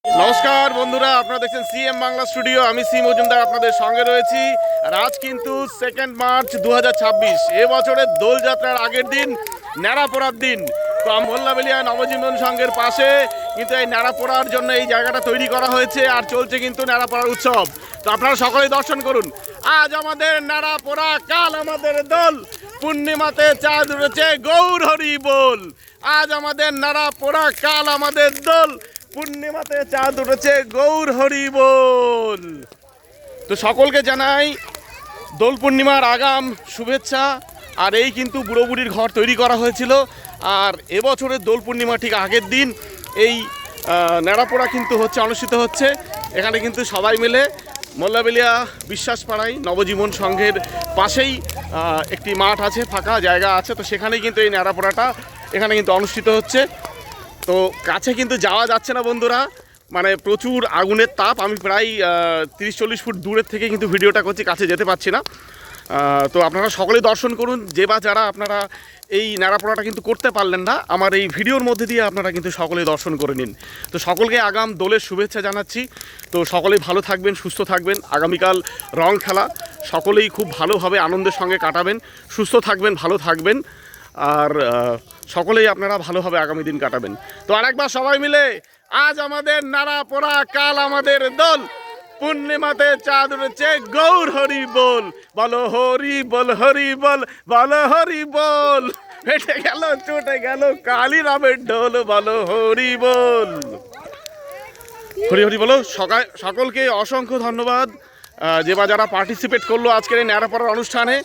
নমস্কার বন্ধুরা, আপনারা দেখছেন সিএম বাংলা স্টুডিও। আমি সি মজুমদার আপনাদের সঙ্গে রয়েছি। আর আজ কিন্তু 2 মার্চ 2026, এবছরের দোলযাত্রার আগের দিন, ন্যাড়াপোড়ার দিন। তো মোল্লাবেলিয়া নবজীবন সংঘের পাশে কিন্তু এই ন্যাড়াপোড়ার জন্য এই জায়গাটা তৈরি করা হয়েছে আর চলছে কিন্তু ন্যাড়াপোড়ার উৎসব। তো আপনারা সকলেই দর্শন করুন। আজ আমাদের ন্যাড়াপোড়া, কাল আমাদের দোল, পূর্ণিমাতে চাঁদ উঠেছে, গৌর হরি বল। আজ আমাদের ন্যাড়াপোড়া, কাল আমাদের দোল, পূর্ণিমাতে চাঁদ উঠেছে, গৌর হরি বল। তো সকলকে জানাই দোল পূর্ণিমার আগাম শুভেচ্ছা। আর এই কিন্তু বুড়ো বুড়ির ঘর তৈরি করা হয়েছিল। আর এবছরের দোল পূর্ণিমা ঠিক আগের দিন এই ন্যাড়াপোড়া কিন্তু অনুষ্ঠিত হচ্ছে। এখানে কিন্তু সবাই মিলে মোল্লাবেলিয়া বিশ্বাসপাড়ায় নবজীবন সংঘের পাশেই একটি মাঠ আছে, ফাঁকা জায়গা আছে। তো সেখানেই কিন্তু এই ন্যাড়াপোড়াটা এখানে কিন্তু অনুষ্ঠিত হচ্ছে। তো কাছে কিন্তু যাওয়া যাচ্ছে না বন্ধুরা, মানে প্রচুর আগুনের তাপ। আমি প্রায় 30-40 ফুট দূরের থেকে কিন্তু ভিডিওটা করছি, কাছে যেতে পারছি না। তো আপনারা সকলেই দর্শন করুন। যে বা যারা আপনারা এই ন্যাড়াপোড়াটা কিন্তু করতে পারলেন না, আমার এই ভিডিওর মধ্যে দিয়ে আপনারা কিন্তু সকলেই দর্শন করে নিন। তো সকলকে আগাম দোলের শুভেচ্ছা জানাচ্ছি। তো সকলেই ভালো থাকবেন, সুস্থ থাকবেন। আগামীকাল রং খেলা, সকলেই খুব ভালোভাবে আনন্দের সঙ্গে কাটাবেন, সুস্থ থাকবেন, ভালো থাকবেন। আর সকলেই আপনারা ভালোভাবে আগামী দিন কাটাবেন। তো আরেকবার সবাই মিলে, আজ আমাদের ন্যাড়াপোড়া, কাল আমাদের দোল, পূর্ণিমাতে চাঁদ উঠেছে, গৌর হরি বল। বলো হরি বল, হরি বল, বলো হরি বল। ফেটে গেল, চটে গেল কালী রামের ঢোল, বলো হরি বল। হরি হরি বলো। সকলকে অসংখ্য ধন্যবাদ যে বা যারা পার্টিসিপেট করলো আজকের এই ন্যাড়াপোড়ার অনুষ্ঠানে।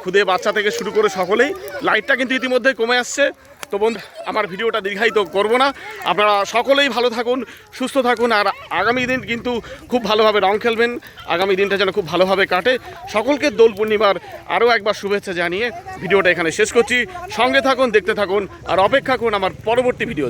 খুদে বাচ্চা থেকে শুরু করে সকলেই। লাইটটা কিন্তু ইতিমধ্যে কমে আসছে। তো বন্ধু, আমার ভিডিওটা দীর্ঘায়িত করব না। আপনারা সকলেই ভালো থাকুন, সুস্থ থাকুন। আর আগামী দিন কিন্তু খুব ভালোভাবে রং খেলবেন। আগামী দিনটা যেন খুব ভালোভাবে কাটে। সকলকে দোল পূর্ণিমার আরও একবার শুভেচ্ছা জানিয়ে ভিডিওটা এখানে শেষ করছি। সঙ্গে থাকুন, দেখতে থাকুন আর অপেক্ষা করুন আমার পরবর্তী ভিডিও।